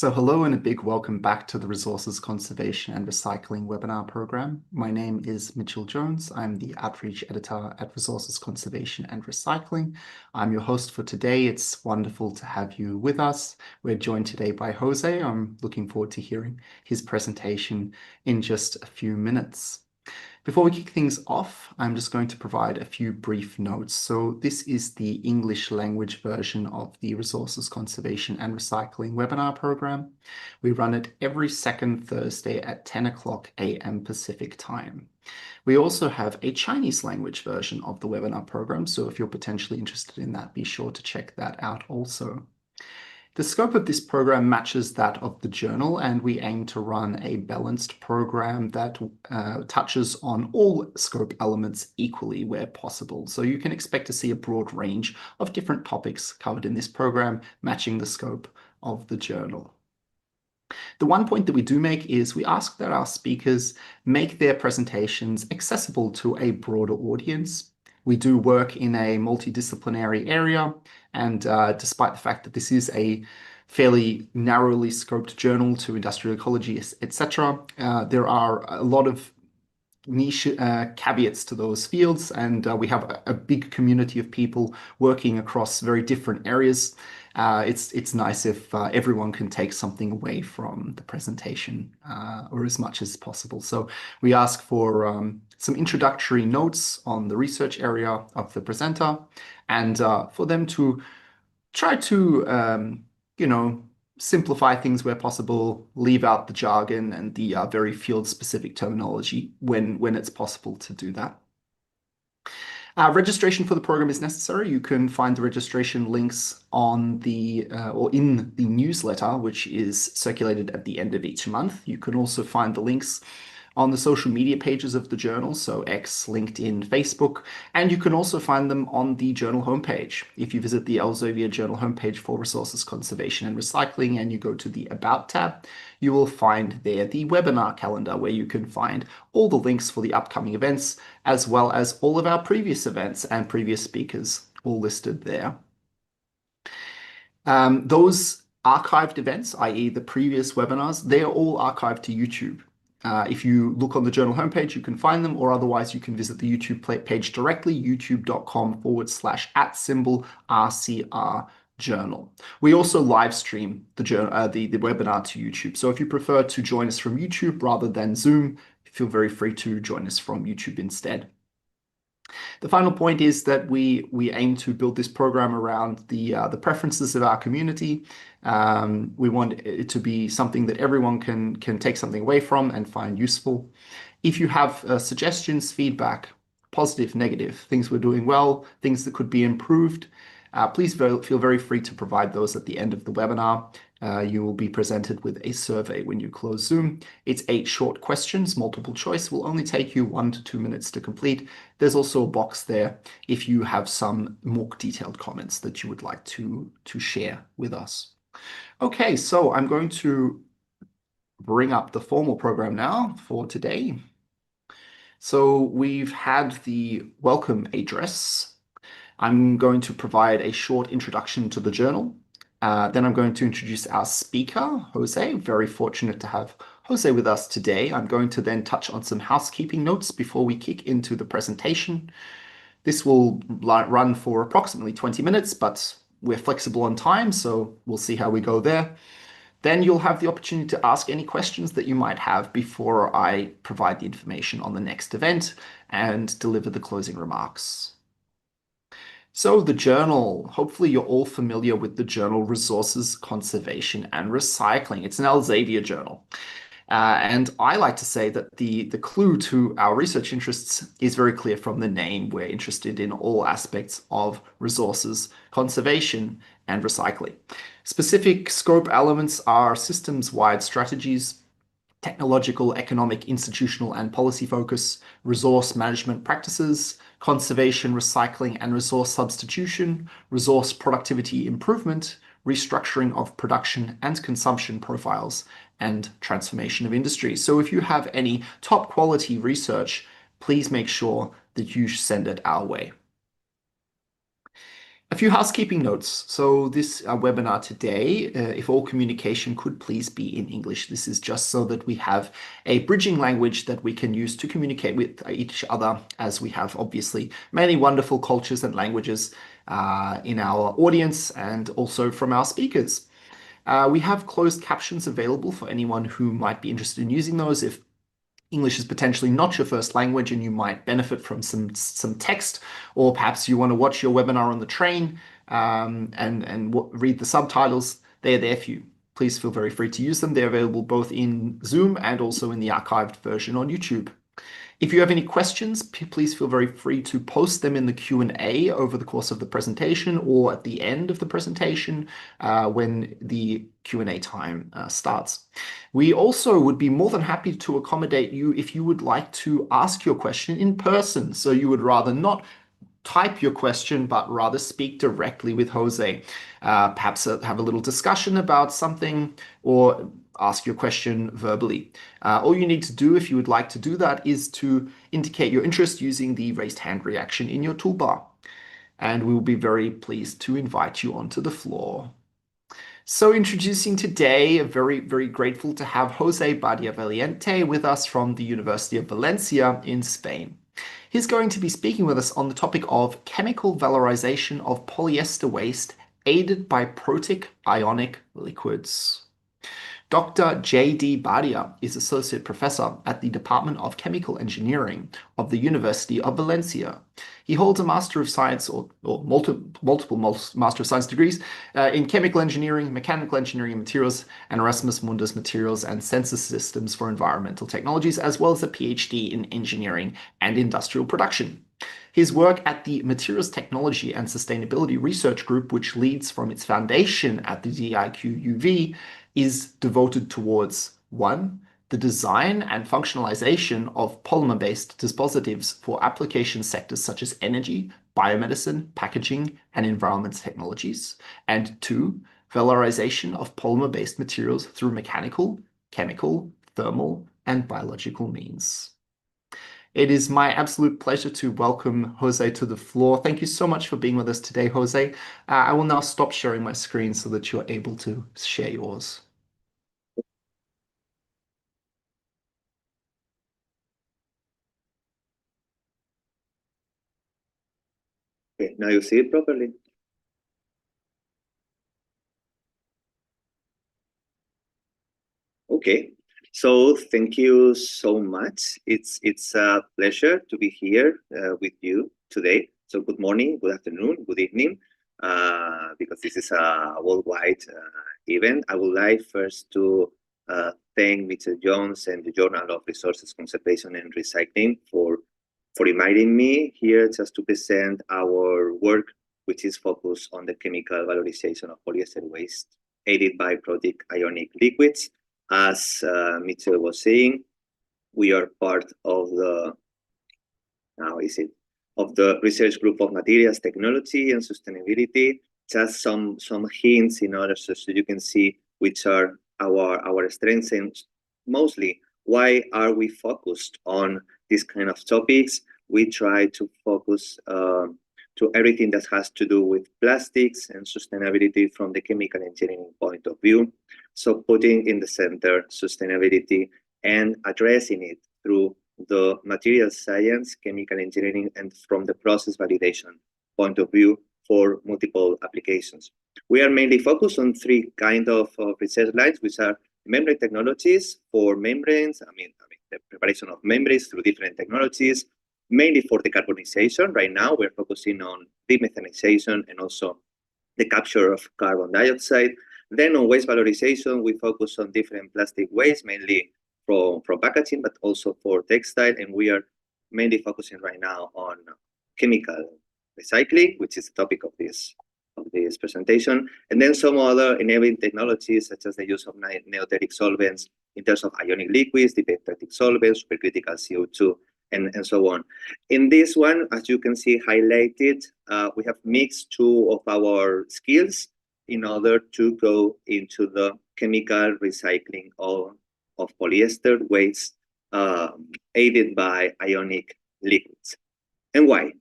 So hello and a big welcome back to the Resources Conservation and Recycling webinar program. My name is Mitchell Jones. I'm the Outreach Editor at Resources Conservation and Recycling. I'm your host for today. It's wonderful to have you with us. We're joined today by Jose. I'm looking forward to hearing his presentation in just a few minutes. Before we kick things off, I'm just going to provide a few brief notes. So this is the English language version of the Resources Conservation and Recycling webinar program. We run it every second Thursday at 10 o'clock a.m. Pacific time. We also have a Chinese language version of the webinar program, so if you're potentially interested in that, be sure to check that out also. The scope of this program matches that of the journal, and we aim to run a balanced program that touches on all scope elements equally where possible. So you can expect to see a broad range of different topics covered in this program, matching the scope of the journal. The one point that we do make is we ask that our speakers make their presentations accessible to a broader audience. We do work in a multidisciplinary area, and despite the fact that this is a fairly narrowly scoped journal to industrial ecology, etc., there are a lot of niche caveats to those fields, and we have a big community of people working across very different areas. It's nice if everyone can take something away from the presentation, or as much as possible. So we ask for some introductory notes on the research area of the presenter, and for them to try to, simplify things where possible, leave out the jargon and the very field-specific terminology when it's possible to do that. Registration for the program is necessary. You can find the registration links on the or in the newsletter, which is circulated at the end of each month. You can also find the links on the social media pages of the journal, so X, LinkedIn, Facebook, and you can also find them on the journal homepage. If you visit the Elsevier Journal homepage for Resources Conservation and Recycling and you go to the About tab, you will find there the webinar calendar where you can find all the links for the upcoming events, as well as all of our previous events and previous speakers, all listed there. Those archived events, i.e. the previous webinars, they are all archived to YouTube. If you look on the journal homepage, you can find them, or otherwise you can visit the YouTube page directly, youtube.com/@RCR journal. We also live stream the webinar to YouTube. So if you prefer to join us from YouTube rather than Zoom, feel very free to join us from YouTube instead. The final point is that we aim to build this program around the preferences of our community. We want it to be something that everyone can take something away from and find useful. If you have suggestions, feedback, positive, negative, things we're doing well, things that could be improved, please feel very free to provide those at the end of the webinar. You will be presented with a survey when you close Zoom. It's 8 short questions, multiple choice, will only take you 1 to 2 minutes to complete. There's also a box there if you have some more detailed comments that you would like to share with us. Okay, so I'm going to bring up the formal program now for today. So we've had the welcome address. I'm going to provide a short introduction to the journal. Then I'm going to introduce our speaker, Jose. Very fortunate to have Jose with us today. I'm going to then touch on some housekeeping notes before we kick into the presentation. This will run for approximately 20 minutes, but we're flexible on time, so we'll see how we go there. Then you'll have the opportunity to ask any questions that you might have before I provide the information on the next event and deliver the closing remarks. So the journal, hopefully you're all familiar with the journal Resources Conservation and Recycling. It's an Elsevier journal. And I like to say that the clue to our research interests is very clear from the name. We're interested in all aspects of resources, conservation, and recycling. Specific scope elements are systems-wide strategies, technological, economic, institutional, and policy focus, resource management practices, conservation, recycling, and resource substitution, resource productivity improvement, restructuring of production and consumption profiles, and transformation of industry. So if you have any top quality research, please make sure that you send it our way. A few housekeeping notes. So this webinar today, if all communication could please be in English. This is just so that we have a bridging language that we can use to communicate with each other, as we have obviously many wonderful cultures and languages in our audience and also from our speakers. We have closed captions available for anyone who might be interested in using those if English is potentially not your first language and you might benefit from some text, or perhaps you want to watch your webinar on the train and read the subtitles. They're there for you. Please feel very free to use them. They're available both in Zoom and also in the archived version on YouTube. If you have any questions, please feel very free to post them in the Q&A over the course of the presentation or at the end of the presentation when the Q&A time starts. We also would be more than happy to accommodate you if you would like to ask your question in person. So you would rather not type your question, but rather speak directly with Jose. Perhaps have a little discussion about something or ask your question verbally. All you need to do if you would like to do that is to indicate your interest using the raised hand reaction in your toolbar. And we will be very pleased to invite you onto the floor. So introducing today, very, very grateful to have José BADIA-VALIENTE with us from the University of Valencia in Spain. He's going to be speaking with us on the topic of chemical valorization of polyester waste aided by protic ionic liquids. Dr. J.D. Badia is Associate Professor at the Department of Chemical Engineering of the University of Valencia. He holds a Master of Science or multiple Master of Science degrees in Chemical Engineering, Mechanical Engineering and Materials, and Erasmus Mundus Materials and Sensor Systems for Environmental Technologies, as well as a PhD in Engineering and Industrial Production. His work at the Materials Technology and Sustainability Research Group, which leads from its foundation at the DIQ-UV, is devoted towards 1. The design and functionalization of polymer-based dispositives for application sectors such as energy, biomedicine, packaging, and environmental technologies, and 2. Valorization of polymer-based materials through mechanical, chemical, thermal, and biological means. It is my absolute pleasure to welcome Jose to the floor. Thank you so much for being with us today, Jose. I will now stop sharing my screen so that you're able to share yours. Okay, now you see it properly. Okay, so thank you so much. It's a pleasure to be here with you today. So good morning, good afternoon, good evening, because this is a worldwide event. I would like first to thank Mr. Jones and the Journal of Resources Conservation and Recycling for inviting me here just to present our work, which is focused on the chemical valorization of polyester waste aided by protic ionic liquids. As Mitchell was saying, we are part of the research group of materials technology and sustainability. Just some hints in order so you can see which are our strengths and mostly why are we focused on these kind of topics. We try to focus to everything that has to do with plastics and sustainability from the chemical engineering point of view. So putting in the center sustainability and addressing it through the material science, chemical engineering, and from the process validation point of view for multiple applications. We are mainly focused on 3 kind of research lines, which are membrane technologies for membranes, the preparation of membranes through different technologies, mainly for decarbonization. Right now, we're focusing on demethanization and also the capture of carbon dioxide. Then on waste valorization, we focus on different plastic waste, mainly from packaging, but also for textile. And we are mainly focusing right now on chemical recycling, which is the topic of this presentation. And then some other enabling technologies, such as the use of neoteric solvents in terms of ionic liquids, diphthetic solvents, supercritical CO2, and so on. In this one, as you can see highlighted, we have mixed 2 of our skills in order to go into the chemical recycling of polyester waste aided by ionic liquids. And why?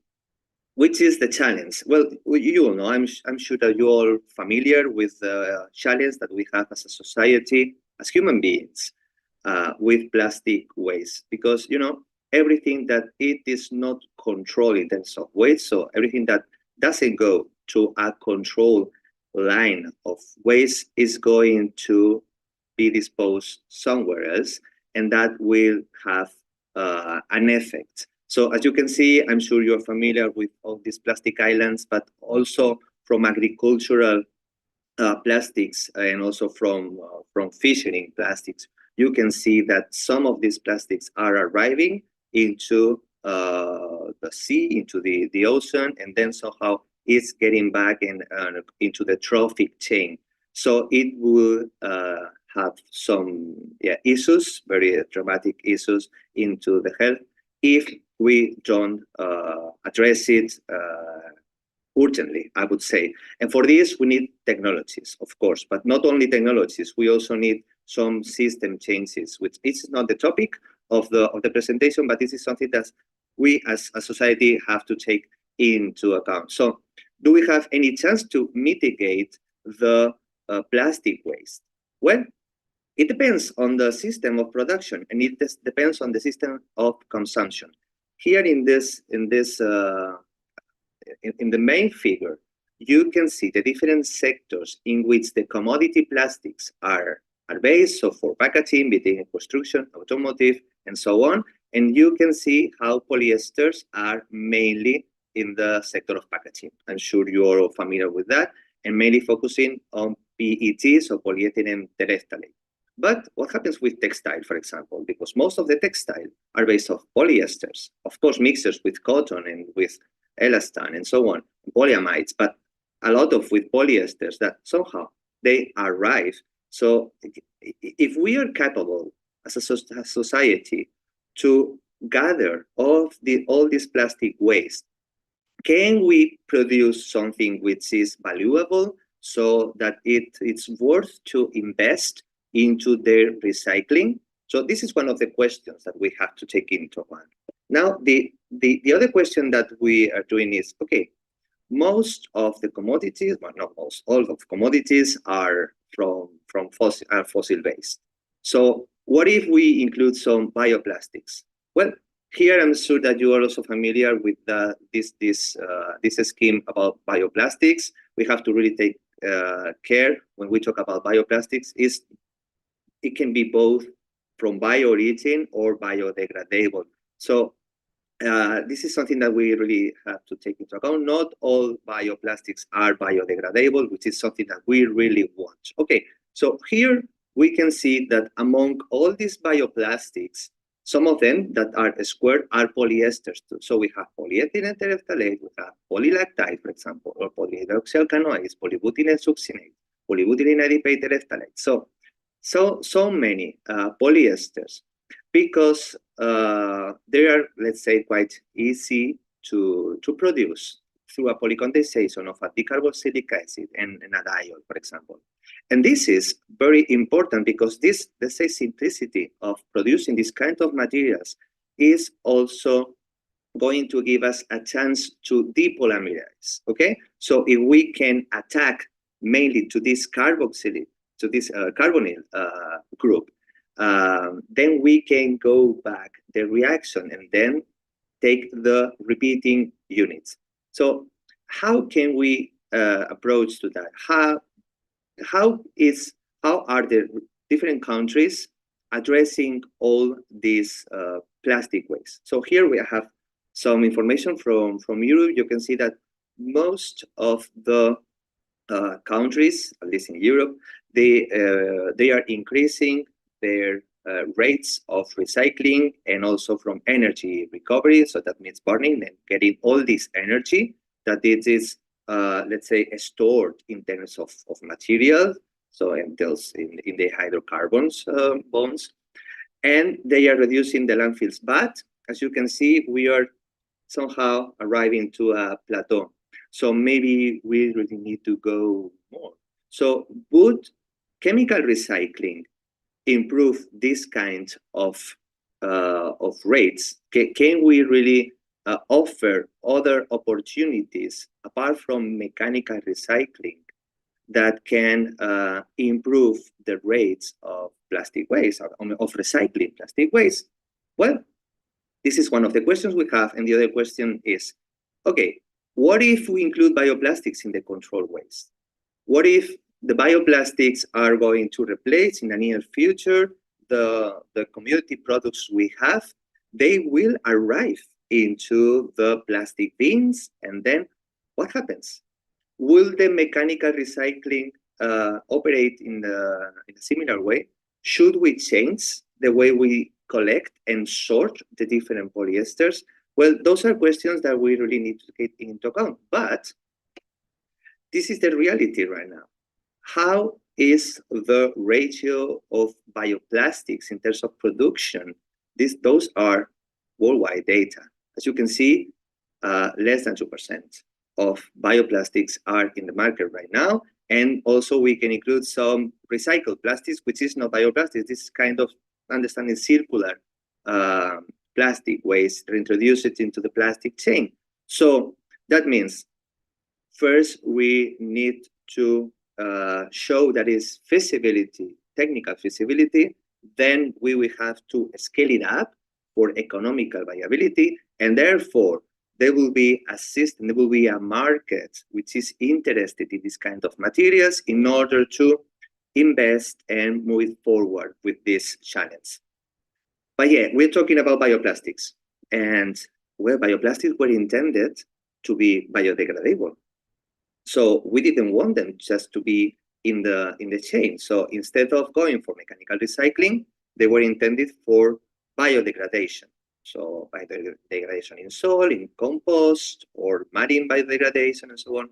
which is the challenge? Well, you all know, I'm sure that you're all familiar with the challenge that we have as a society, as human beings, with plastic waste, because, you know, everything that it is not controlled in terms of waste, so everything that doesn't go to a control line of waste is going to be disposed somewhere else, and that will have an effect. So as you can see, I'm sure you're familiar with all these plastic islands, but also from agricultural plastics and also from fishing plastics. You can see that some of these plastics are arriving into the sea, into the ocean, and then somehow it's getting back into the trophic chain. So it will have some issues, very dramatic issues into the health if we don't address it urgently, I would say. And for this, we need technologies, of course, but not only technologies, we also need some system changes, which is not the topic of the presentation, but this is something that we as a society have to take into account. So do we have any chance to mitigate the plastic waste? Well, it depends on the system of production, and it depends on the system of consumption. Here in the main figure, you can see the different sectors in which the commodity plastics are based, so for packaging, between construction, automotive, and so on. And you can see how polyesters are mainly in the sector of packaging. I'm sure you're all familiar with that, and mainly focusing on PET, so polyethylene terephthalate. But what happens with textile, for example? Because most of the textile are based on polyesters, of course, mixtures with cotton and with elastan and so on, polyamides, but a lot of with polyesters that somehow they arrive. So if we are capable as a society to gather all this plastic waste, can we produce something which is valuable so that it's worth to invest into their recycling? So this is one of the questions that we have to take into account. Now, the other question that we are doing is, okay, most of the commodities, well, not most, all of commodities are from fossil based. So what if we include some bioplastics? Well, here I'm sure that you are also familiar with this scheme about bioplastics. We have to really take care when we talk about bioplastics. It can be both from bio-origin or biodegradable. So this is something that we really have to take into account. Not all bioplastics are biodegradable, which is something that we really want. Okay, so here we can see that among all these bioplastics, some of them that are squared are polyesters too. So we have polyethylene terephthalate, we have polylactide, for example, or polyhydroxyl canoids, polybutylene succinate, polybutylene adipate terephthalate. So many polyesters, because they are, let's say, quite easy to produce through a polycondensation of a decarboxylic acid and a diol, for example. And this is very important because this, let's say, simplicity of producing this kind of materials is also going to give us a chance to depolymerize, okay? So if we can attack mainly to this carboxylic, to this carbonyl group, then we can go back the reaction and then take the repeating units. So how can we approach to that? How are the different countries addressing all these plastic waste? So here we have some information from Europe. You can see that most of the countries, at least in Europe, they are increasing their rates of recycling and also from energy recovery. So that means burning and getting all this energy that it is, let's say, stored in terms of material, so in the hydrocarbons bonds, and they are reducing the landfills. But as you can see, we are somehow arriving to a plateau. So maybe we really need to go more. So would chemical recycling improve this kind of rates? Can we really offer other opportunities apart from mechanical recycling that can improve the rates of plastic waste, of recycling plastic waste? Well, this is one of the questions we have. And the other question is, okay, what if we include bioplastics in the control waste? What if the bioplastics are going to replace in the near future the commodity products we have? They will arrive into the plastic bins, and then what happens? Will the mechanical recycling operate in a similar way? Should we change the way we collect and sort the different polyesters? Well, those are questions that we really need to take into account. But this is the reality right now. How is the ratio of bioplastics in terms of production? Those are worldwide data. As you can see, less than 2% of bioplastics are in the market right now. And also we can include some recycled plastics, which is not bioplastics. This is kind of understanding circular plastic waste, reintroduce it into the plastic chain. So that means first we need to show that is feasibility, technical feasibility. Then we will have to scale it up for economical viability, and therefore there will be a system, there will be a market which is interested in this kind of materials in order to invest and move forward with this challenge. But yeah, we're talking about bioplastics, and well, bioplastics were intended to be biodegradable. So we didn't want them just to be in the chain. So instead of going for mechanical recycling, they were intended for biodegradation. So biodegradation in soil, in compost, or marine biodegradation, and so on.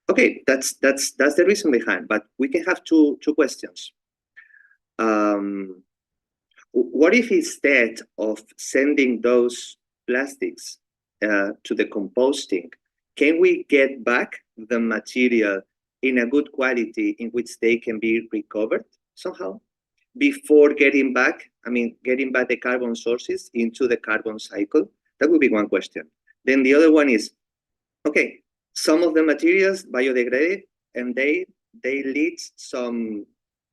Okay, that's the reason behind. But we can have two questions. What if instead of sending those plastics to the composting, can we get back the material in a good quality in which they can be recovered somehow before getting back the carbon sources into the carbon cycle? That would be one question. Then the other one is, okay, some of the materials biodegrade and they lead some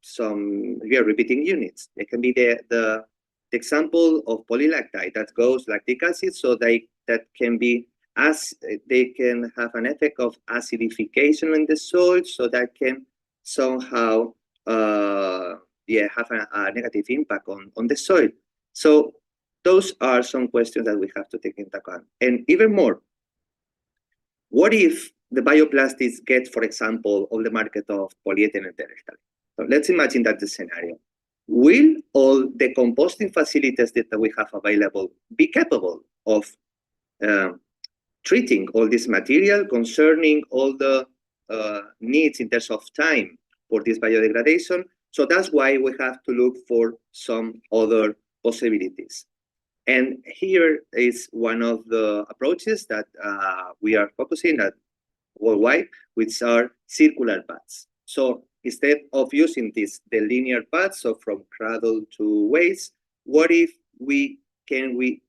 repeating units. It can be the example of polylactide that goes lactic acid, so that can be they can have an effect of acidification in the soil, so that can somehow have a negative impact on the soil. So those are some questions that we have to take into account. And even more, what if the bioplastics get, for example, on the market of polyethylene terephthalate? So let's imagine that the scenario. Will all the composting facilities that we have available be capable of treating all this material, concerning all the needs in terms of time for this biodegradation? So that's why we have to look for some other possibilities. And here is one of the approaches that we are focusing at worldwide, which are circular paths. So instead of using the linear path, so from cradle to waste, what if we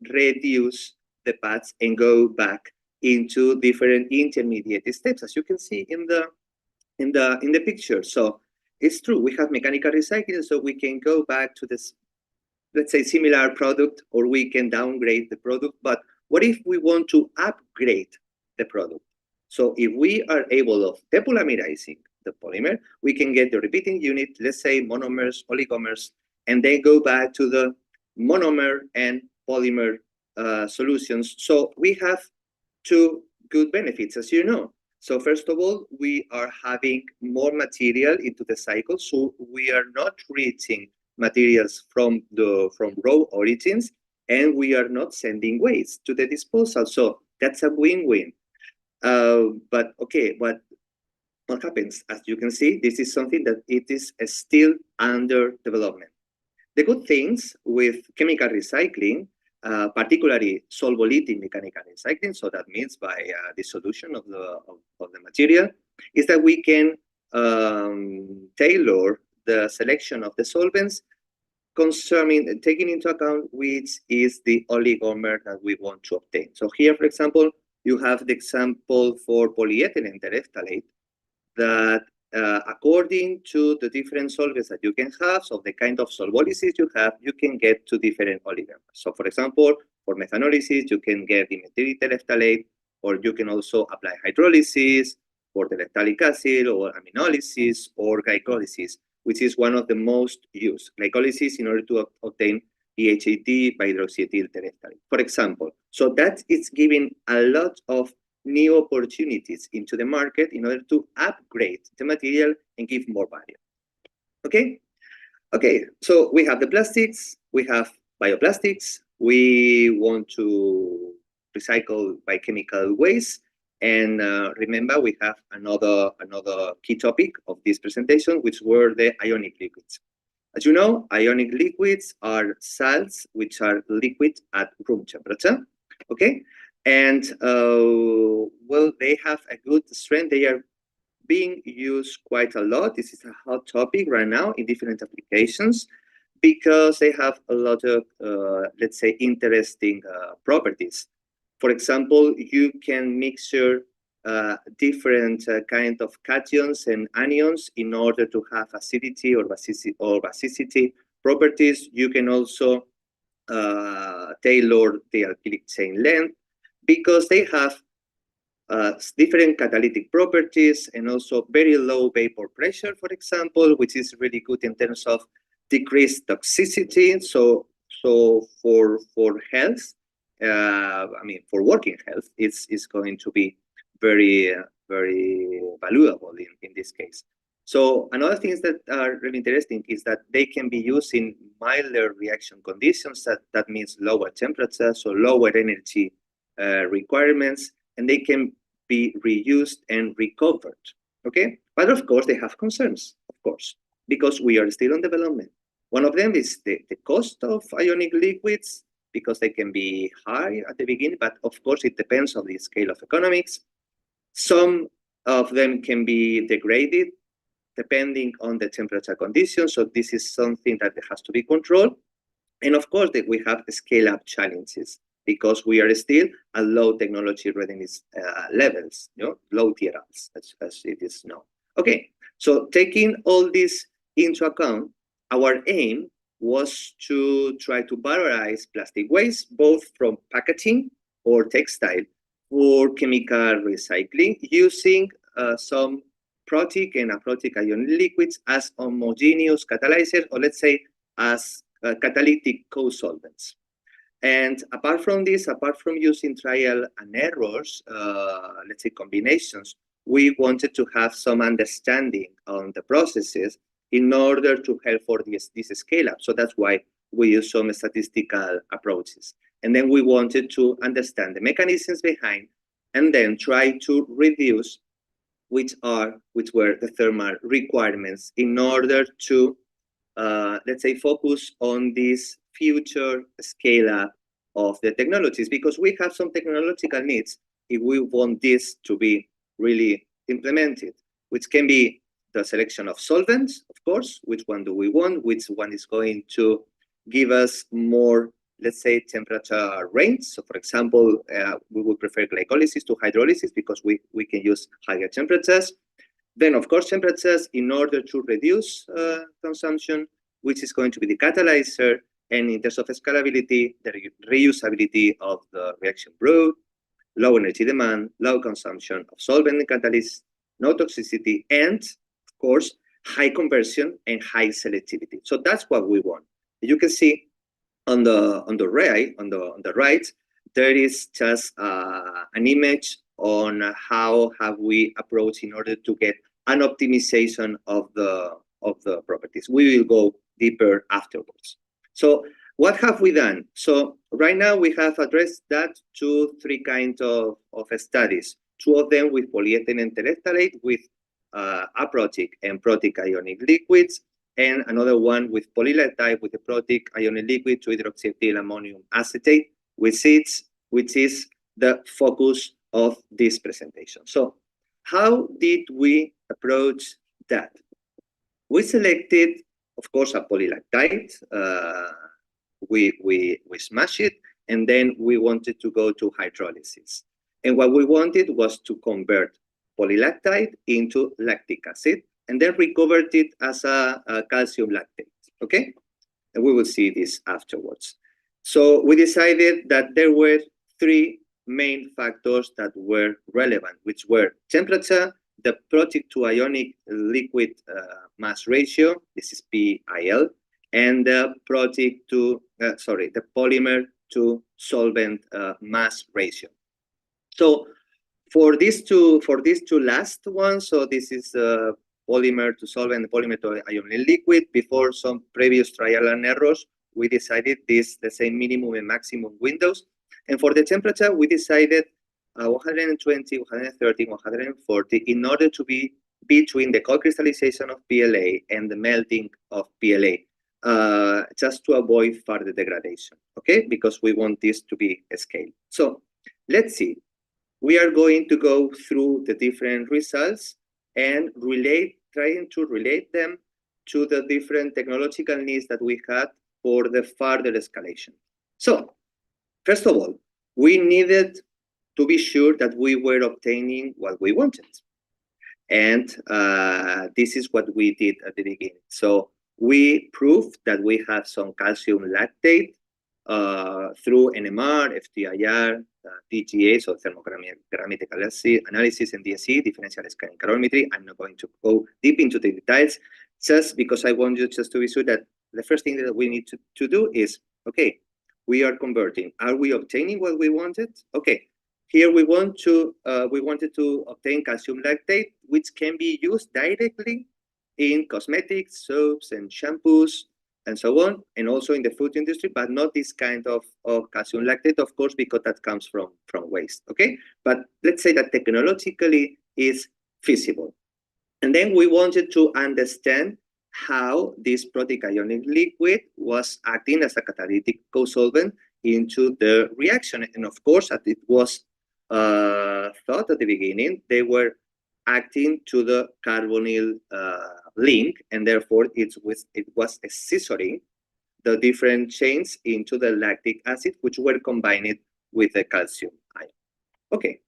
reduce the paths and go back into different intermediate steps, as you can see in the picture? So it's true, we have mechanical recycling, so we can go back to this, let's say, similar product, or we can downgrade the product. But what if we want to upgrade the product? So if we are able of depolymerizing the polymer, we can get the repeating unit, let's say monomers, oligomers, and then go back to the monomer and polymer solutions. So we have two good benefits, as you know. So first of all, we are having more material into the cycle, so we are not treating materials from raw origins, and we are not sending waste to the disposal. So that's a win-win. But okay, what happens? As you can see, this is something that it is still under development. The good things with chemical recycling, particularly solvolytic mechanical recycling, so that means by dissolution of the material, is that we can tailor the selection of the solvents concerning taking into account which is the oligomer that we want to obtain. So here, for example, you have the example for polyethylene terephthalate that according to the different solvents that you can have, so the kind of solvolysis you have, you can get to different oligomers. So for example, for methanolysis, you can get the methyl terephthalate, or you can also apply hydrolysis for the terephthalic acid, or aminolysis, or glycolysis, which is one of the most used. Glycolysis in order to obtain PHAT by hydroxyethyl terephthalate, for example. So that is giving a lot of new opportunities into the market in order to upgrade the material and give more value. Okay? Okay, so we have the plastics, we have bioplastics, we want to recycle by chemical waste, and remember we have another key topic of this presentation, which were the ionic liquids. As you know, ionic liquids are salts which are liquid at room temperature, okay? And well, they have a good strength. They are being used quite a lot. This is a hot topic right now in different applications because they have a lot of, let's say, interesting properties. For example, you can mixture different kind of cations and anions in order to have acidity or basicity properties. You can also tailor the alkylic chain length because they have different catalytic properties and also very low vapor pressure, for example, which is really good in terms of decreased toxicity. So for health, I mean, for working health, it's going to be very valuable in this case. So another things that are really interesting is that they can be used in milder reaction conditions. That means lower temperatures, so lower energy requirements, and they can be reused and recovered, okay? But of course, they have concerns, of course, because we are still in development. One of them is the cost of ionic liquids, because they can be high at the beginning, but of course, it depends on the scale of economics. Some of them can be degraded depending on the temperature conditions, so this is something that has to be controlled. And of course, that we have scale-up challenges, because we are still at low technology readiness levels, you know, low TRLs, as it is known. Okay, so taking all this into account, our aim was to try to valorize plastic waste, both from packaging or textile, for chemical recycling, using some protic and aprotic ionic liquids as homogeneous catalyzers, or let's say as catalytic co-solvents. And apart from this, apart from using trial and errors, let's say combinations, we wanted to have some understanding on the processes in order to help for this scale up. So that's why we use some statistical approaches. And then we wanted to understand the mechanisms behind and then try to reduce which were the thermal requirements in order to, let's say, focus on this future scale up of the technologies, because we have some technological needs if we want this to be really implemented, which can be the selection of solvents, of course, which one do we want, which one is going to give us more, let's say, temperature range. So for example, we would prefer glycolysis to hydrolysis because we can use higher temperatures. Then, of course, temperatures in order to reduce consumption, which is going to be the catalyzer, and in terms of scalability, the reusability of the reaction brew, low energy demand, low consumption of solvent and catalyst, no toxicity, and of course, high conversion and high selectivity. So that's what we want. You can see on the right, there is just an image on how have we approached in order to get an optimization of the properties. We will go deeper afterwards. So what have we done? So right now we have addressed that to three kinds of studies. Two of them with polyethylene terephthalate with aprotic and protic ionic liquids, and another one with polylactide with the protic ionic liquid to hydroxyethyl ammonium acetate, which is the focus of this presentation. So how did we approach that? We selected of course, a polylactide. We smash it, and then we wanted to go to hydrolysis. And what we wanted was to convert polylactide into lactic acid, and then recovered it as a calcium lactate, okay? And we will see this afterwards. So we decided that there were three main factors that were relevant, which were temperature, the protic to ionic liquid mass ratio, this is PIL, and the protic to, the polymer to solvent mass ratio. So for these two last ones, so this is polymer to solvent, polymer to ionic liquid. Before some previous trial and errors, we decided this, the same minimum and maximum windows. And for the temperature, we decided 120, 130, 140 in order to be between the cold crystallization of PLA and the melting of PLA, just to avoid further degradation, okay? Because we want this to be a scale. So let's see. We are going to go through the different results and trying to relate them to the different technological needs that we had for the further escalation. So first of all, we needed to be sure that we were obtaining what we wanted. And this is what we did at the beginning. So we proved that we have some calcium lactate through NMR, FTIR, TGA, so thermogrammetric analysis, and DSE, differential scattering calorimetry. I'm not going to go deep into the details, just because I want you just to be sure that the first thing that we need to do is, okay, we are converting. Are we obtaining what we wanted? Okay, here we wanted to obtain calcium lactate, which can be used directly in cosmetics, soaps, and shampoos, and so on, and also in the food industry, but not this kind of calcium lactate, of course, because that comes from waste, okay? But let's say that technologically is feasible. And then we wanted to understand how this protic ionic liquid was acting as a catalytic co-solvent into the reaction. And of course, as it was thought at the beginning, they were acting to the carbonyl link, and therefore it was scissoring the different chains into the lactic acid, which were combined with the calcium ion. Okay,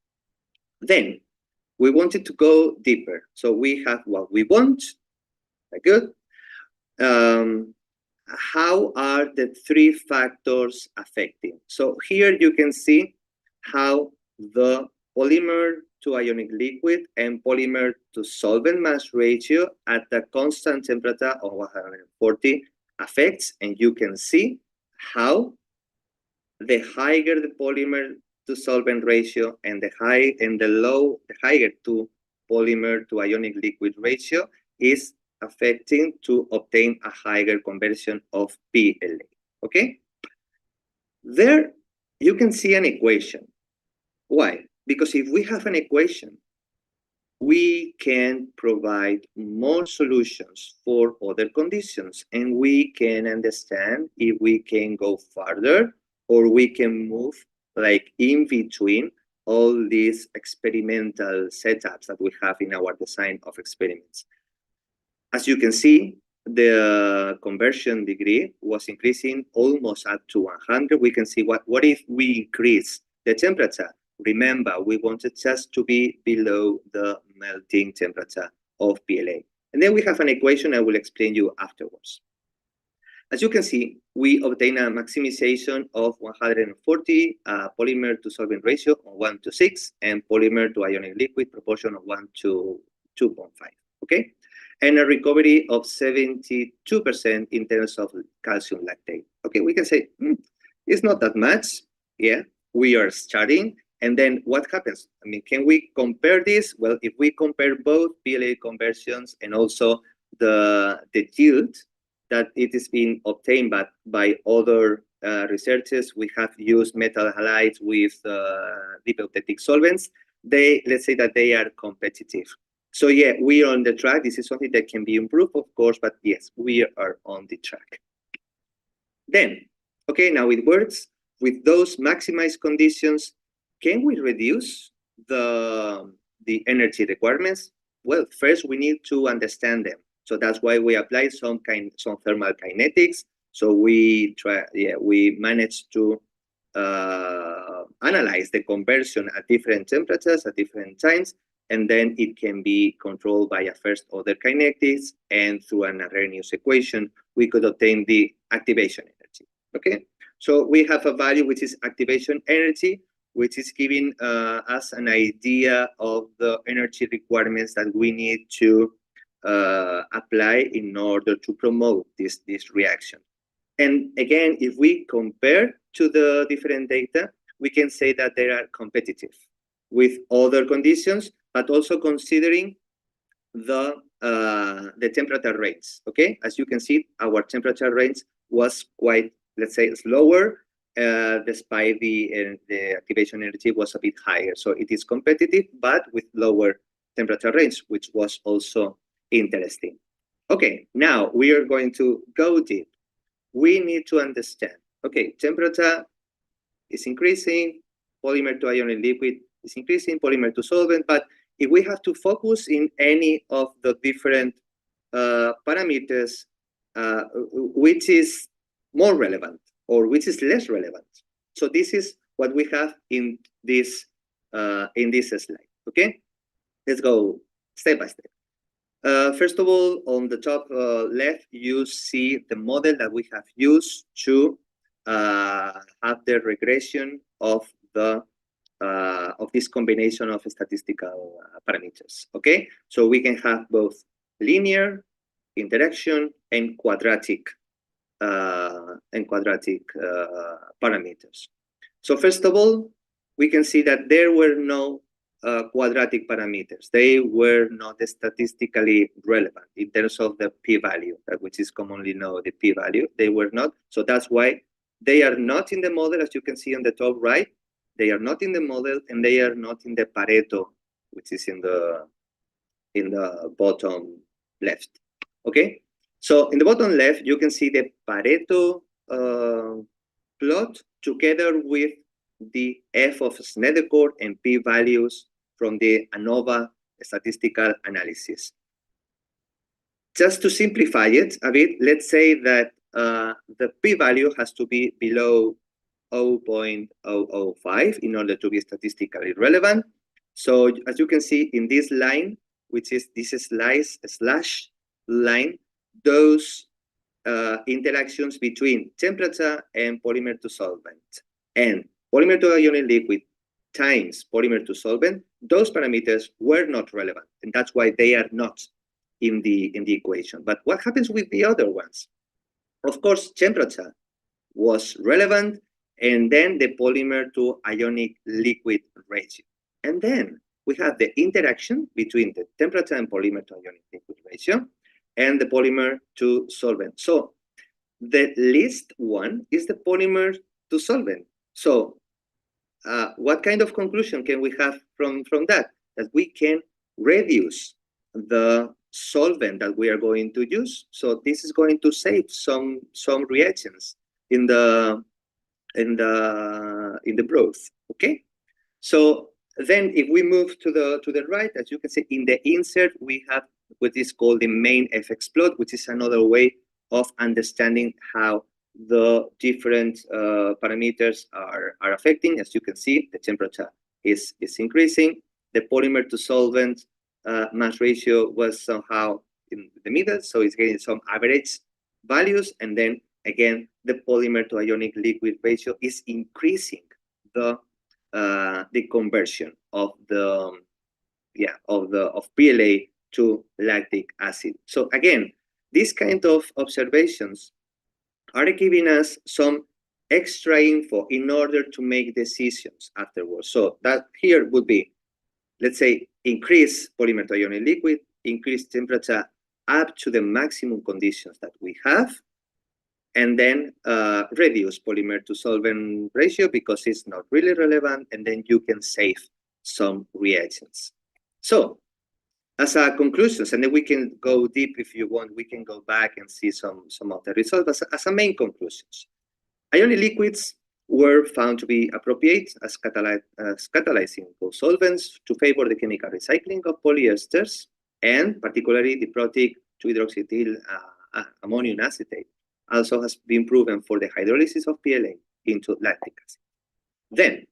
then we wanted to go deeper. So we have what we want, very good. How are the three factors affecting? So here you can see how the polymer to ionic liquid and polymer to solvent mass ratio at the constant temperature of 140 affects, and you can see how the higher the polymer to solvent ratio and the higher to polymer to ionic liquid ratio is affecting to obtain a higher conversion of PLA, okay? There you can see an equation. Why? Because if we have an equation, we can provide more solutions for other conditions, and we can understand if we can go further or we can move like in between all these experimental setups that we have in our design of experiments. As you can see, the conversion degree was increasing almost up to 100. We can see what if we increase the temperature. Remember, we wanted just to be below the melting temperature of PLA. And then we have an equation I will explain you afterwards. As you can see, we obtain a maximization of 140, polymer to solvent ratio of 1 to 6, and polymer to ionic liquid proportion of 1 to 2.5, okay? And a recovery of 72% in terms of calcium lactate. Okay, we can say, it's not that much. Yeah, we are starting. And then what happens? I mean, can we compare this? Well, if we compare both PLA conversions and also the yield that it is being obtained by other researchers, we have used metal halides with bioplastic solvents. Let's say that they are competitive. So yeah, we are on the track. This is something that can be improved, of course, but yes, we are on the track. Then, okay, now it works. With those maximized conditions, can we reduce the energy requirements? Well, first we need to understand them. So that's why we apply some thermal kinetics. So we managed to analyze the conversion at different temperatures at different times, and then it can be controlled by a first-order kinetics, and through an Arrhenius equation, we could obtain the activation energy. Okay, so we have a value which is activation energy, which is giving us an idea of the energy requirements that we need to apply in order to promote this reaction. And again, if we compare to the different data, we can say that they are competitive with other conditions, but also considering the temperature range. Okay, as you can see, our temperature range was quite, let's say, slower, despite the activation energy was a bit higher. So it is competitive, but with lower temperature range, which was also interesting. Okay, now we are going to go deep. We need to understand, okay, temperature is increasing, polymer to ionic liquid is increasing, polymer to solvent, but if we have to focus in any of the different parameters, which is more relevant or which is less relevant? So this is what we have in this slide, okay? Let's go step by step. First of all, on the top left, you see the model that we have used to have the regression of this combination of statistical parameters. Okay, so we can have both linear interaction and quadratic parameters. So first of all, we can see that there were no quadratic parameters. They were not statistically relevant in terms of the p-value, which is commonly known the p-value. They were not. So that's why they are not in the model, as you can see on the top right. They are not in the model, and they are not in the Pareto, which is in the bottom left. Okay. So in the bottom left, you can see the Pareto plot together with the F of Snedeker and p-values from the ANOVA statistical analysis. Just to simplify it a bit, let's say that the p-value has to be below 0.005 in order to be statistically relevant. So as you can see in this line, which is this slash line, those interactions between temperature and polymer to solvent and polymer to ionic liquid times polymer to solvent, those parameters were not relevant, and that's why they are not in the equation. But what happens with the other ones? Of course, temperature was relevant, and then the polymer to ionic liquid ratio. And then we have the interaction between the temperature and polymer to ionic liquid ratio and the polymer to solvent. So the least one is the polymer to solvent. So what kind of conclusion can we have from that? That we can reduce the solvent that we are going to use. So this is going to save some reagents in the broth. Okay. So then if we move to the right, as you can see in the insert, we have what is called the main FX plot, which is another way of understanding how the different parameters are affecting. As you can see, the temperature is increasing. The polymer to solvent mass ratio was somehow in the middle, so it's getting some average values. And then again, the polymer to ionic liquid ratio is increasing the conversion of PLA to lactic acid. So again, these kind of observations are giving us some extra info in order to make decisions afterwards. So that here would be, let's say, increase polymer to ionic liquid, increase temperature up to the maximum conditions that we have, and then reduce polymer to solvent ratio because it's not really relevant, and then you can save some reagents. So as a conclusions, and then we can go deep if you want, we can go back and see some of the results. As a main conclusions, ionic liquids were found to be appropriate as catalyzing co-solvents to favor the chemical recycling of polyesters, and particularly the protic 2-hydroxyethyl ammonium acetate also has been proven for the hydrolysis of PLA into lactic acid. Then,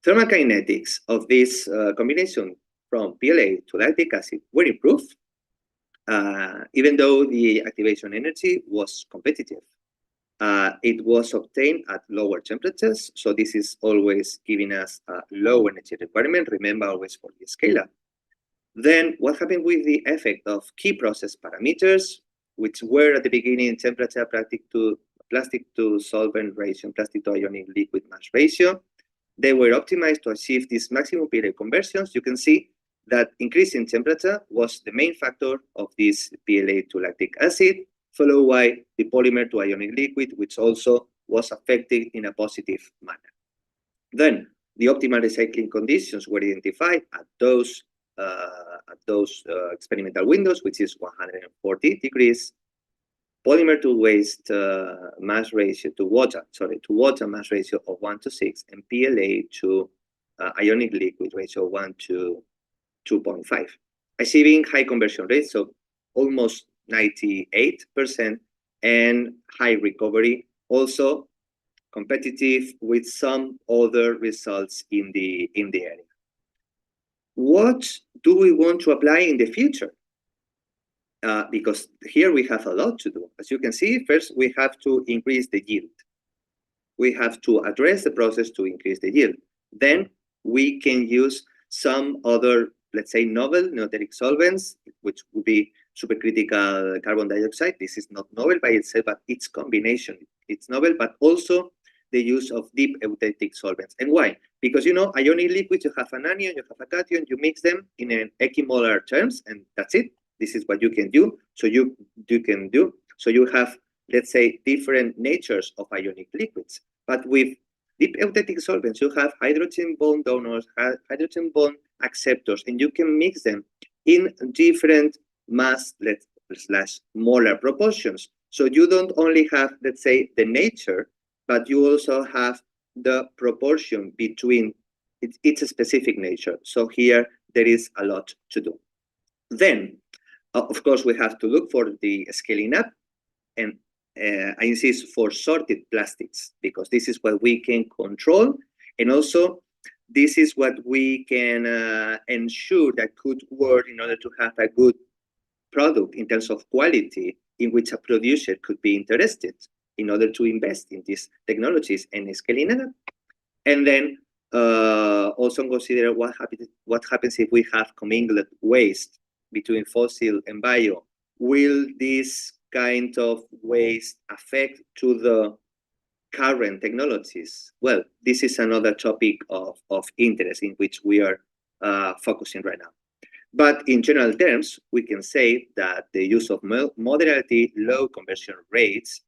thermokinetics of this combination from PLA to lactic acid were improved, even though the activation energy was competitive. It was obtained at lower temperatures, so this is always giving us a low energy requirement, remember always for the scale-up. Then what happened with the effect of key process parameters, which were at the beginning temperature, plastic to solvent ratio, plastic to ionic liquid mass ratio. They were optimized to achieve these maximum PLA conversions. You can see that increasing temperature was the main factor of this PLA to lactic acid, followed by the polymer to ionic liquid, which also was affected in a positive manner. Then the optimal recycling conditions were identified at those experimental windows, which is 140 degrees, polymer to waste mass ratio to water mass ratio of 1:6, and PLA to ionic liquid ratio 1:2.5, achieving high conversion rates of almost 98% and high recovery, also competitive with some other results in the area. What do we want to apply in the future? Because here we have a lot to do. As you can see, first we have to increase the yield. We have to address the process to increase the yield. Then we can use some other, let's say, novel neoteric solvents, which would be supercritical carbon dioxide. This is not novel by itself, but its combination, it's novel, but also the use of deep eutectic solvents. And why? Because, you know, ionic liquids, you have an anion, you have a cation, you mix them in an equimolar terms, and that's it. This is what you can do. So you have, let's say, different natures of ionic liquids. But with deep eutectic solvents, you have hydrogen bond donors, hydrogen bond acceptors, and you can mix them in different mass / molar proportions. So you don't only have, let's say, the nature, but you also have the proportion between its specific nature. So here there is a lot to do. Then, of course, we have to look for the scaling up, and I insist for sorted plastics, because this is what we can control, and also this is what we can ensure that could work in order to have a good product in terms of quality in which a producer could be interested in order to invest in these technologies and scaling it up. And then also consider what happens if we have commingled waste between fossil and bio. Will this kind of waste affect to the current technologies? Well, this is another topic of interest in which we are focusing right now. But in general terms, we can say that the use of moderately low conversion rates,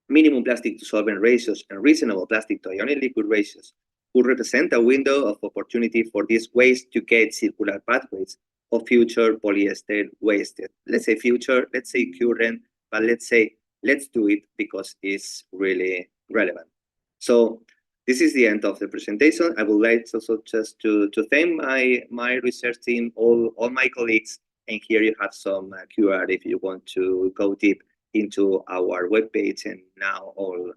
minimum plastic to solvent ratios, and reasonable plastic to ionic liquid ratios would represent a window of opportunity for this waste to get circular pathways of future polyester waste. Let's say future, let's say current, but let's do it because it's really relevant. So this is the end of the presentation. I would like also just to thank my research team, all my colleagues, and here you have some QR if you want to go deep into our webpage and now all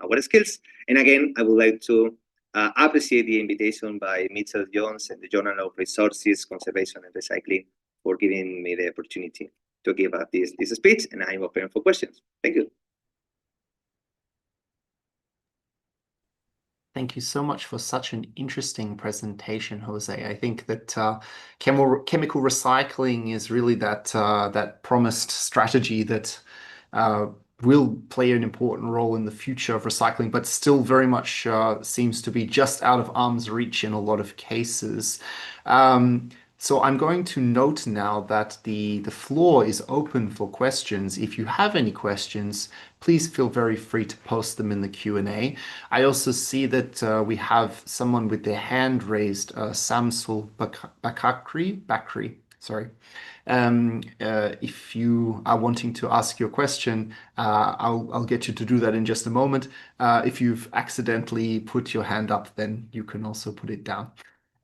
our skills. And again, I would like to appreciate the invitation by Mitchell Jones and the Journal of Resources, Conservation and Recycling for giving me the opportunity to give up this speech, and I'm open for questions. Thank you. Thank you so much for such an interesting presentation, Jose. I think that chemical recycling is really that promised strategy that will play an important role in the future of recycling, but still very much seems to be just out of arm's reach in a lot of cases. So I'm going to note now that the floor is open for questions. If you have any questions, please feel very free to post them in the Q&A. I also see that we have someone with their hand raised, Samsul Bakri, sorry. If you are wanting to ask your question, I'll get you to do that in just a moment. If you've accidentally put your hand up, then you can also put it down.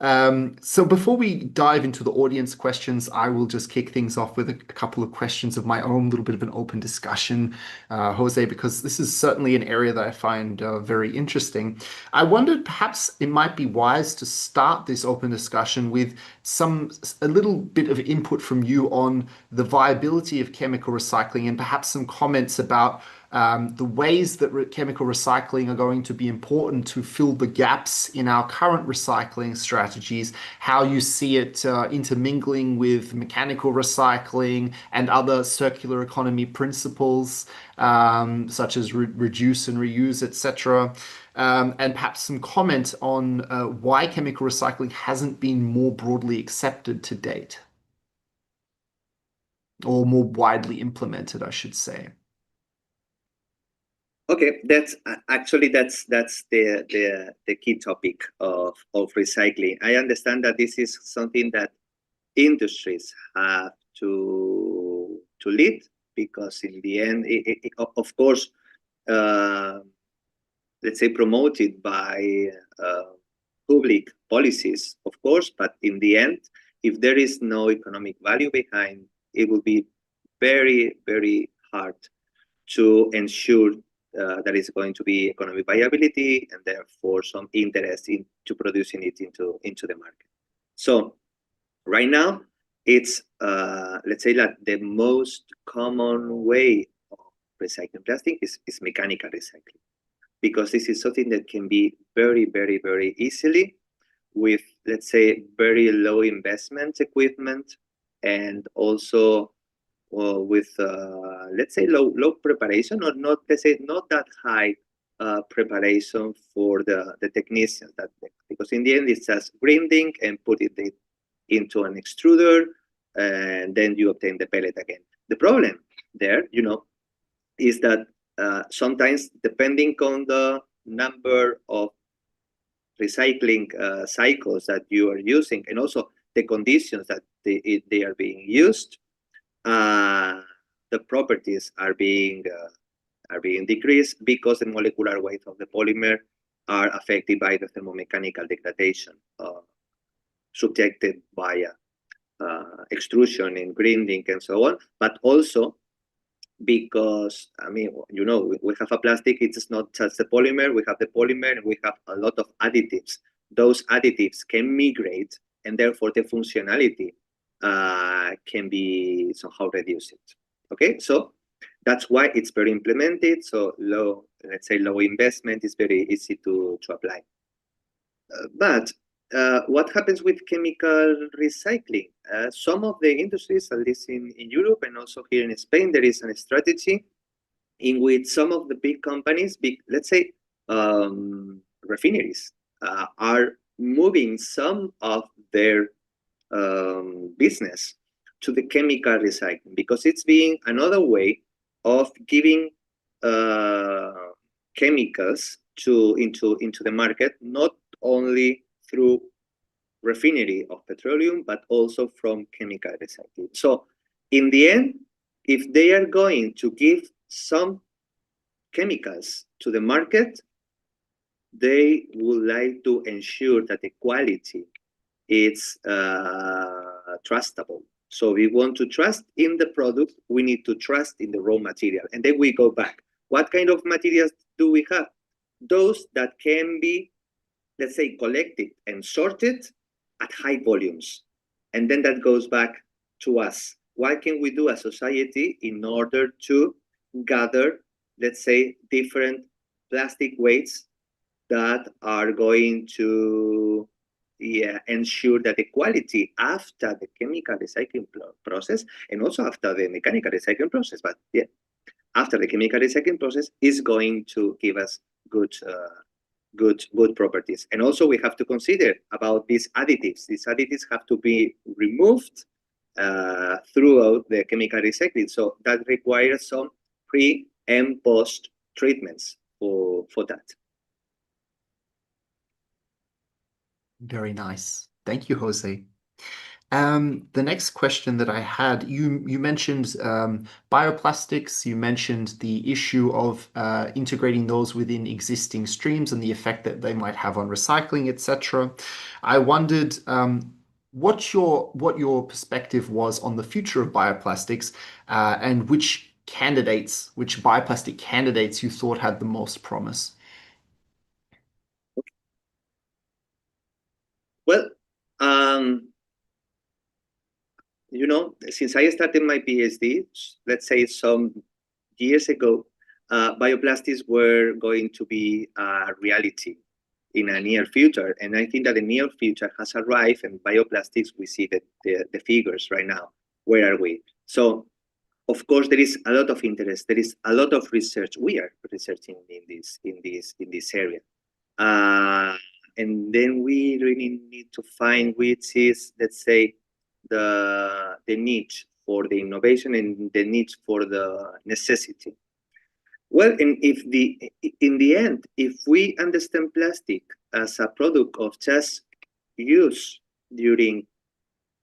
So before we dive into the audience questions, I will just kick things off with a couple of questions of my own, a little bit of an open discussion, Jose, because this is certainly an area that I find very interesting. I wondered perhaps it might be wise to start this open discussion with a little bit of input from you on the viability of chemical recycling and perhaps some comments about the ways that chemical recycling are going to be important to fill the gaps in our current recycling strategies, how you see it intermingling with mechanical recycling and other circular economy principles, such as reduce and reuse, etc. And perhaps some comment on why chemical recycling hasn't been more broadly accepted to date, or more widely implemented, I should say. Okay, that's the key topic of recycling. I understand that this is something that industries have to lead, because in the end, of course, uh, let's say promoted by public policies, of course, but in the end, if there is no economic value behind, it will be very, very hard to ensure there is going to be economic viability and therefore some interest into producing it into the market. So right now, it's let's say that the most common way of recycling plastic is mechanical recycling, because this is something that can be very, very, very easily with, let's say, very low investment equipment, and also with let's say low preparation, or not, let's say, not that high preparation for the technicians, that because in the end it's just grinding and put it into an extruder, and then you obtain the pellet again. The problem there, is that sometimes, depending on the number of recycling cycles that you are using, and also the conditions that they are being used, the properties are being decreased, because the molecular weight of the polymer are affected by the thermomechanical degradation subjected by extrusion and grinding and so on, but also because, I mean, we have a plastic, it's not just the polymer, we have the polymer and we have a lot of additives. Those additives can migrate, and therefore the functionality can be somehow reduced. Okay, so that's why it's very implemented. So let's say low investment is very easy to apply. But what happens with chemical recycling? Some of the industries, at least in Europe and also here in Spain, there is a strategy in which some of the big companies, let's say refineries, are moving some of their business to the chemical recycling, because it's being another way of giving chemicals into the market, not only through refinery of petroleum, but also from chemical recycling. So in the end, if they are going to give some chemicals to the market, they would like to ensure that the quality is trustable. So we want to trust in the product, we need to trust in the raw material. And then we go back. What kind of materials do we have? Those that can be, let's say, collected and sorted at high volumes. And then that goes back to us. What can we do as society in order to gather, let's say, different plastic weights that are going to ensure that the quality after the chemical recycling process, and also after the mechanical recycling process, but after the chemical recycling process, is going to give us good properties. And also we have to consider about these additives. These additives have to be removed throughout the chemical recycling. So that requires some pre and post treatments for that. Very nice. Thank you, Jose. The next question that I had, you mentioned bioplastics, you mentioned the issue of integrating those within existing streams and the effect that they might have on recycling, etc. I wondered what your perspective was on the future of bioplastics and which bioplastic candidates you thought had the most promise. Well, since I started my PhD, let's say some years ago, bioplastics were going to be a reality in a near future. And I think that the near future has arrived, and bioplastics, we see the figures right now. Where are we? So, of course, there is a lot of interest. There is a lot of research. We are researching in this area. And then we really need to find which is, let's say, the niche for the innovation and the niche for the necessity. Well, and in the end, if we understand plastic as a product of just use during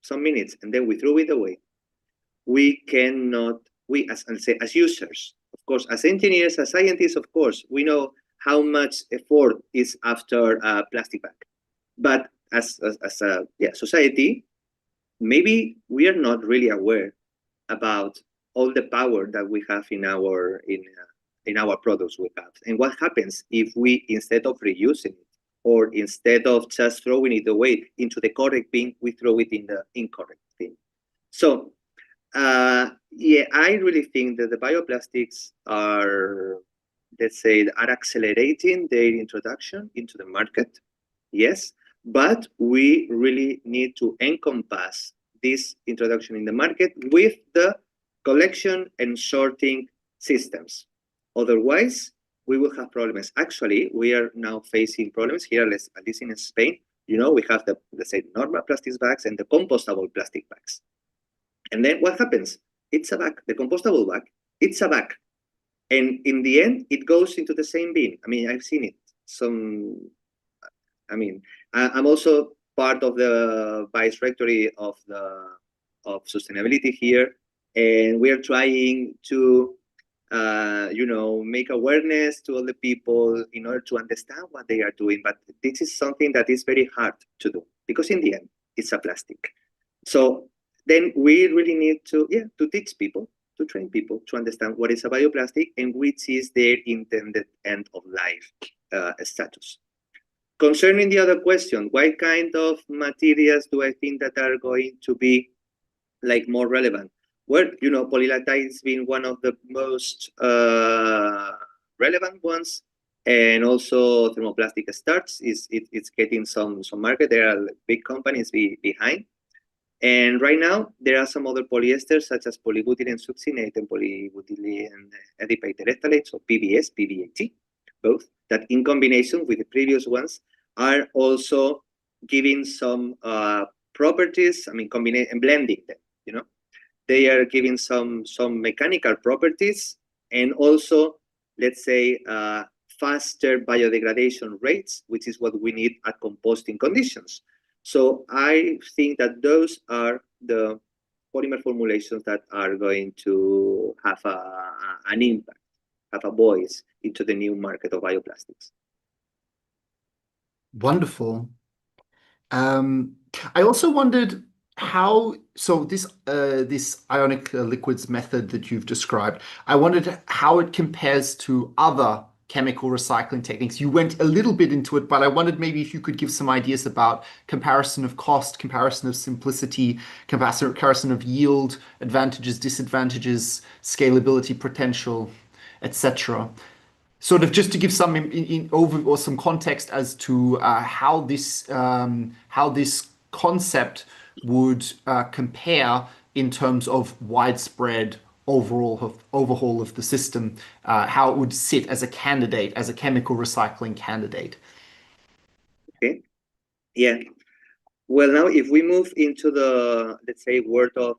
some minutes and then we throw it away, we cannot, we as users, of course, as engineers, as scientists, of course, we know how much effort is after a plastic bag. But as a society, maybe we are not really aware about all the power that we have in our products we have. And what happens if we, instead of reusing it, or instead of just throwing it away into the correct bin, we throw it in the incorrect bin. So, yeah, I really think that the bioplastics are, let's say, are accelerating their introduction into the market. Yes, but we really need to encompass this introduction in the market with the collection and sorting systems. Otherwise, we will have problems. Actually, we are now facing problems here, at least in Spain. We have the, let's say, normal plastic bags and the compostable plastic bags. And then what happens? It's a bag. The compostable bag, it's a bag. And in the end, it goes into the same bin. I mean, I've seen it. I'm also part of the vice rectory of sustainability here, and we are trying to, make awareness to all the people in order to understand what they are doing. But this is something that is very hard to do because in the end, it's a plastic. So then we really need to teach people, to train people to understand what is a bioplastic and which is their intended end of life status. Concerning the other question, what kind of materials do I think that are going to be like more relevant? Well, polylactide has been one of the most relevant ones, and also thermoplastic starch it's getting some market. There are big companies behind. And right now, there are some other polyesters such as polybutylene succinate and polybutylene adipate terephthalate, so PBS, PBAT, both, that in combination with the previous ones are also giving some properties, combining and blending them, They are giving some mechanical properties and also, let's say, faster biodegradation rates, which is what we need at composting conditions. So I think that those are the polymer formulations that are going to have an impact, have a voice into the new market of bioplastics. Wonderful. I also wondered this ionic liquids method that you've described, I wondered how it compares to other chemical recycling techniques. You went a little bit into it, but I wondered maybe if you could give some ideas about comparison of cost, comparison of simplicity, comparison of yield, advantages, disadvantages, scalability potential, etc. Sort of just to give some over or some context as to how this concept would compare in terms of widespread overhaul of the system, how it would sit as a candidate, as a chemical recycling candidate. Okay. Yeah. Well, now if we move into the, let's say, world of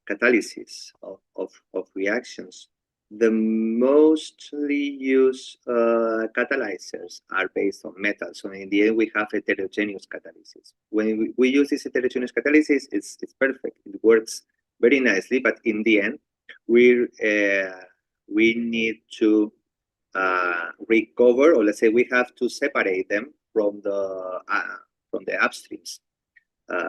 catalysis of reactions, the mostly used catalyzers are based on metal. So in the end, we have heterogeneous catalysis. When we use this heterogeneous catalysis, it's perfect. It works very nicely, but in the end, we need to recover, or let's say we have to separate them from the upstreams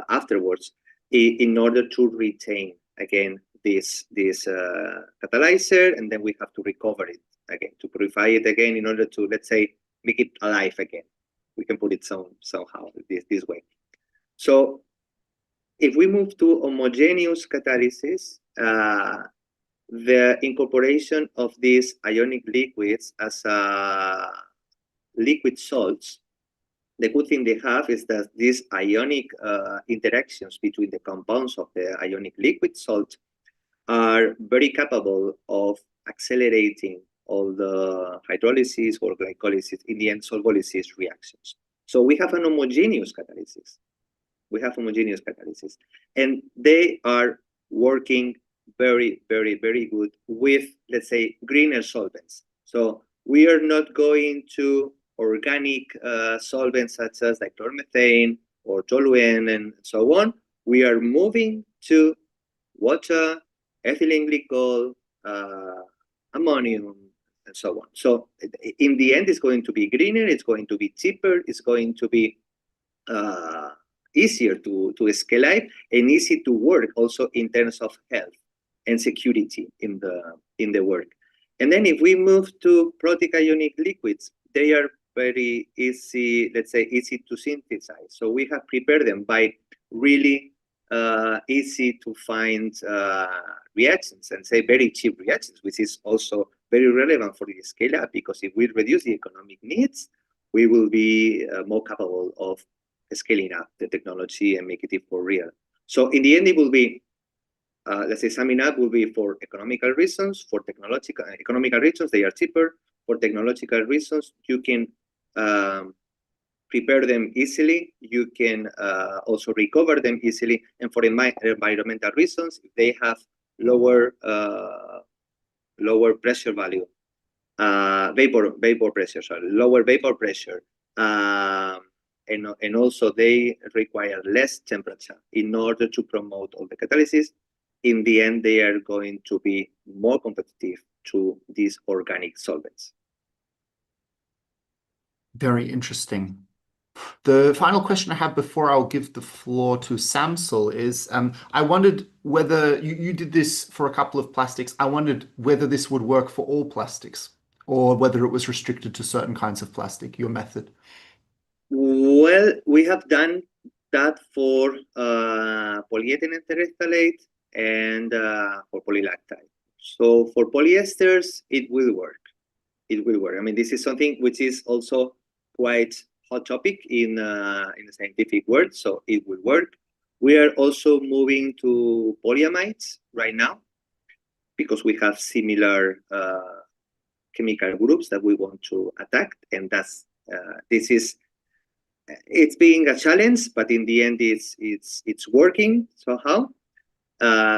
afterwards in order to retain again this catalyzer, and then we have to recover it again to purify it again in order to, let's say, make it alive again. We can put it somehow this way. So if we move to homogeneous catalysis, the incorporation of these ionic liquids as liquid salts, the good thing they have is that these ionic interactions between the compounds of the ionic liquid salt are very capable of accelerating all the hydrolysis or glycolysis, in the end, solvolysis reactions. So we have an homogeneous catalysis. And they are working very, very, very good with, let's say, greener solvents. So we are not going to organic solvents such as like chloromethane or toluene and so on. We are moving to water, ethylene glycol, ammonium, and so on. So in the end, it's going to be greener, it's going to be cheaper, it's going to be easier to scale up and easy to work also in terms of health and security in the work. And then if we move to protic ionic liquids, they are very easy, let's say, easy to synthesize. So we have prepared them by really easy to find reactions, and say very cheap reactions, which is also very relevant for the scale up, because if we reduce the economic needs, we will be more capable of scaling up the technology and make it for real. So in the end, it will be, let's say, summing up, will be for economical reasons, for economical reasons, they are cheaper. For technological reasons, you can prepare them easily. You can also recover them easily. And for environmental reasons, they have lower pressure value, vapor pressure, sorry, lower vapor pressure. And also they require less temperature in order to promote all the catalysis. In the end, they are going to be more competitive to these organic solvents. Very interesting. The final question I have before I'll give the floor to Samsul is, I wondered whether you did this for a couple of plastics. I wondered whether this would work for all plastics or whether it was restricted to certain kinds of plastic, your method. Well, we have done that for polyethylene terephthalate and for polylactide. So for polyesters, it will work. It will work. I mean, this is something which is also quite hot topic in the scientific world, so it will work. We are also moving to polyamides right now because we have similar chemical groups that we want to attack, and that's it's being a challenge, but in the end, it's working somehow.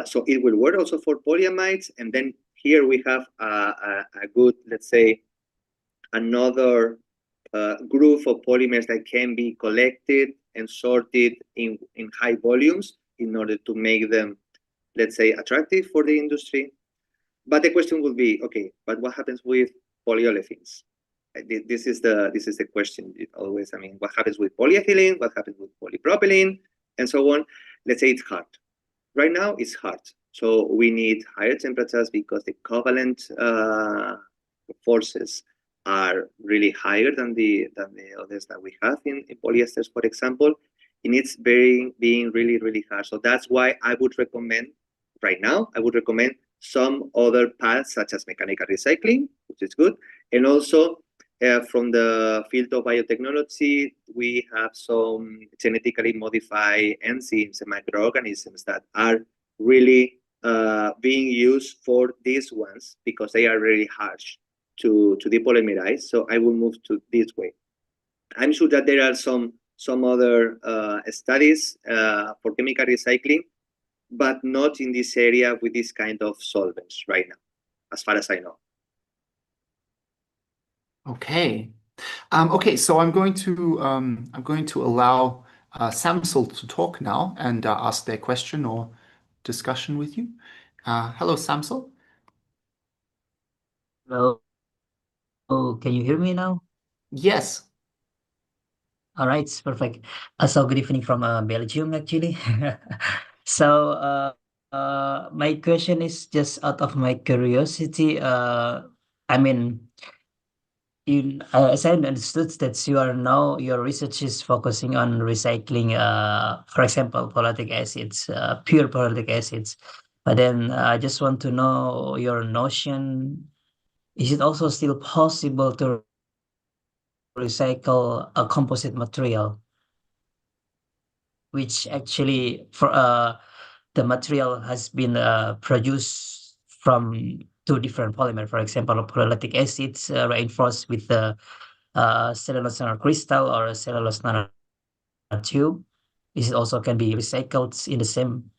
So it will work also for polyamides, and then here we have a good, let's say, another group of polymers that can be collected and sorted in high volumes in order to make them, let's say, attractive for the industry. But the question will be, okay, but what happens with polyolefins? This is the question always. I mean, what happens with polyethylene? What happens with polypropylene? And so on. Let's say it's hard. Right now, it's hard. So we need higher temperatures because the covalent forces are really higher than the others that we have in polyesters, for example. And it's being really, really hard. So that's why I would recommend right now, I would recommend some other paths such as mechanical recycling, which is good. And also from the field of biotechnology, we have some genetically modified enzymes and microorganisms that are really being used for these ones because they are really harsh to depolymerize. So I will move to this way. I'm sure that there are some other studies for chemical recycling, but not in this area with this kind of solvents right now, as far as I know. Okay. Okay, so I'm going to allow Samsel to talk now and ask their question or discussion with you. Hello, Samsel. Hello, can you hear me now? Yes. All right, it's perfect. So good evening from Belgium, actually. So my question is just out of my curiosity. I mean, as I understood that your research is focusing on recycling, for example, polylactic acids, pure polylactic acids. But then I just want to know your notion. Is it also still possible to recycle a composite material, which actually for the material has been produced from two different polymer, for example, polylactic acids reinforced with the cellulose nanocrystal or cellulose nanotube. Is it also can be recycled in the same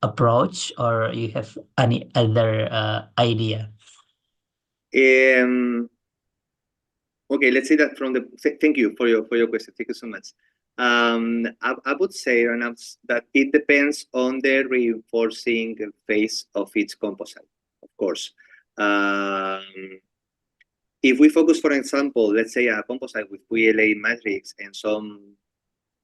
approach, or you have any other idea? Okay, let's say that from the thank you for your question. Thank you so much. I would say, Renaud, that it depends on the reinforcing phase of each composite, of course. If we focus, for example, let's say a composite with PLA matrix and some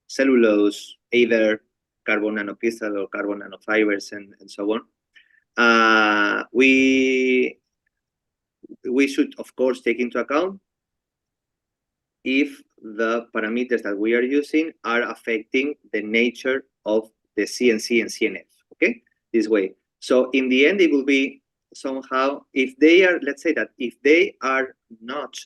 cellulose, either carbon nanocrystal or carbon nanofibers and so on, we should, of course, take into account if the parameters that we are using are affecting the nature of the CNC and CNF, okay? This way. So in the end, it will be somehow, if they are, let's say that if they are not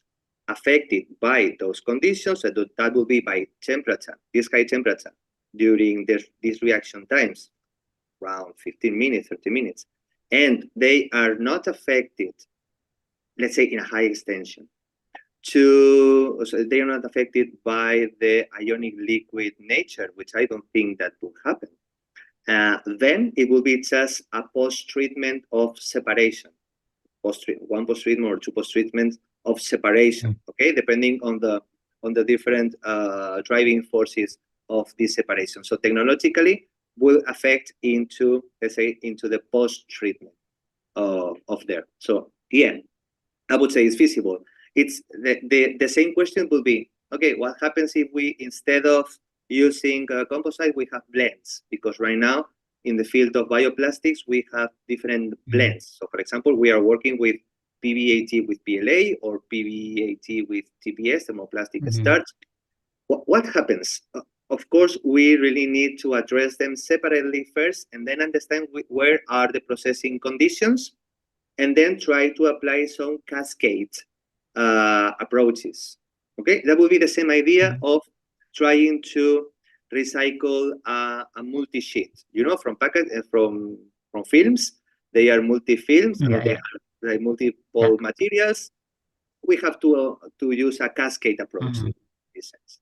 affected by those conditions, that will be by temperature, this high temperature during these reaction times, around 15 minutes, 30 minutes, and they are not affected, let's say in a high extension, so they are not affected by the ionic liquid nature, which I don't think that will happen. Then it will be just a post-treatment of separation, one post-treatment or two post-treatments of separation, okay, depending on the different driving forces of this separation. So technologically will affect into, let's say, into the post-treatment of there. So yeah, I would say it's feasible. It's the same question will be, okay, what happens if we, instead of using composite, we have blends? Because right now, in the field of bioplastics, we have different blends. So for example, we are working with PBAT with PLA or PBAT with TPS, thermoplastic starch. What happens? Of course, we really need to address them separately first and then understand where are the processing conditions, and then try to apply some cascade approaches. Okay, that will be the same idea of trying to recycle a multi-sheet. You know, from from films, they are multi-films and they have like multiple materials. We have to use a cascade approach in this sense.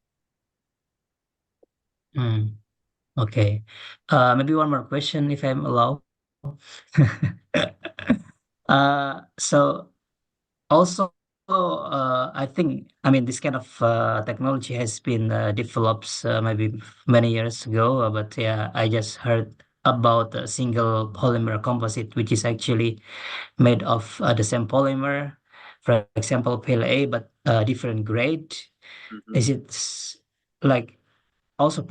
Okay. Maybe one more question, if I'm allowed. So also, I think, I mean, this kind of technology has been developed maybe many years ago, but yeah, I just heard about a single polymer composite, which is actually made of the same polymer, for example, PLA, but different grade. Is it like also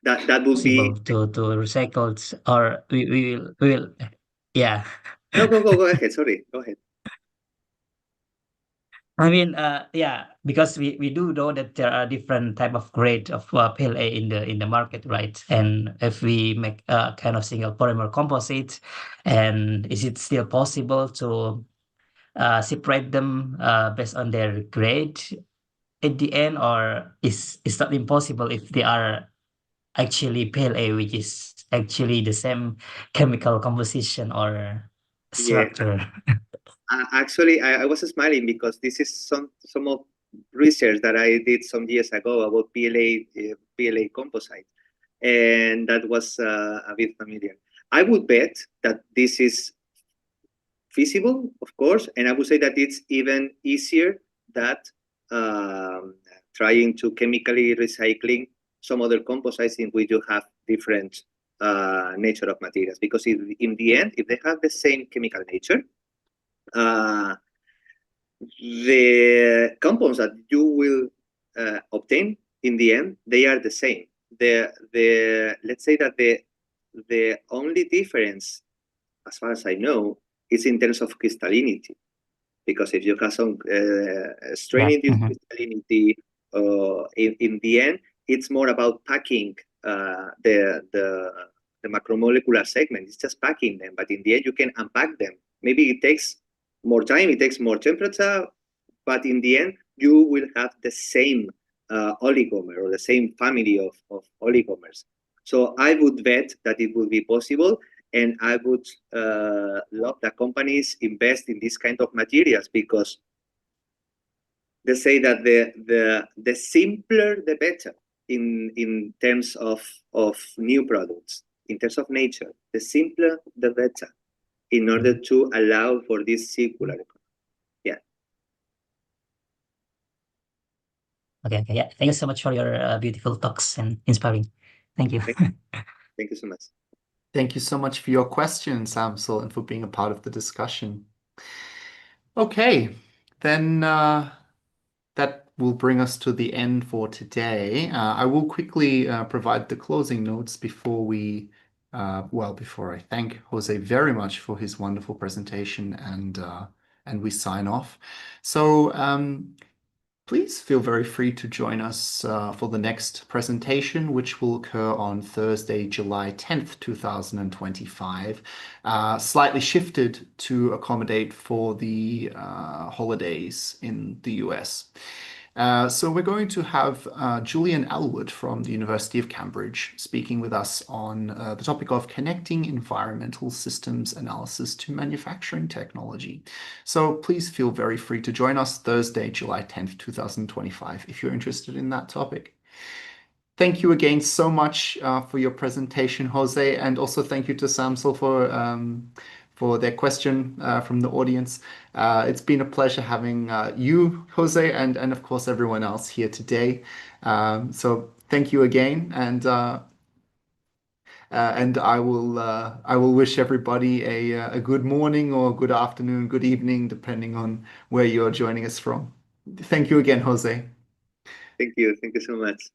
That would be to recycle, or we will, yeah. no, go ahead. Sorry, go ahead. I mean, yeah, because we do know that there are different type of grade of PLA in the market, right? And if we make a kind of single polymer composite, and is it still possible to separate them based on their grade at the end, or is that impossible if they are actually PLA, which is actually the same chemical composition or Yeah, structure? actually, I was smiling because this is some of research that I did some years ago about PLA composite, and that was a bit familiar. I would bet that this is feasible, of course, and I would say that it's even easier that trying to chemically recycling some other composites in which you have different nature of materials. Because in the end, if they have the same chemical nature, the compounds that you will obtain in the end, they are the same. Let's say that the only difference, as far as I know, is in terms of crystallinity. Because if you have some straining crystallinity, in the end, it's more about packing the macromolecular segment. It's just packing them, but in the end, you can unpack them. Maybe it takes more time, it takes more temperature, but in the end, you will have the same oligomer or the same family of oligomers. So I would bet that it will be possible, and I would love that companies invest in this kind of materials, because they say that the simpler the better in terms of new products, in terms of nature. The simpler the better, in order to allow for this circular economy. Yeah. Okay. Yeah. Thank you so much for your beautiful talks and inspiring. Thank you. Thank you so much. Thank you so much for your questions, Samsul, and for being a part of the discussion. Okay, then that will bring us to the end for today. I will quickly provide the closing notes before before I thank Jose very much for his wonderful presentation and we sign off. So please feel very free to join us for the next presentation, which will occur on Thursday, July 10th, 2025, slightly shifted to accommodate for the holidays in the US. So we're going to have Julian Elwood from the University of Cambridge speaking with us on the topic of connecting environmental systems analysis to manufacturing technology. So please feel very free to join us Thursday, July 10th, 2025, if you're interested in that topic. Thank you again so much for your presentation, Jose, and also thank you to Samsul for their question from the audience. It's been a pleasure having you, Jose, and of course everyone else here today. So thank you again, and I will wish everybody a good morning or good afternoon, good evening, depending on where you're joining us from. Thank you again, Jose. Thank you so much.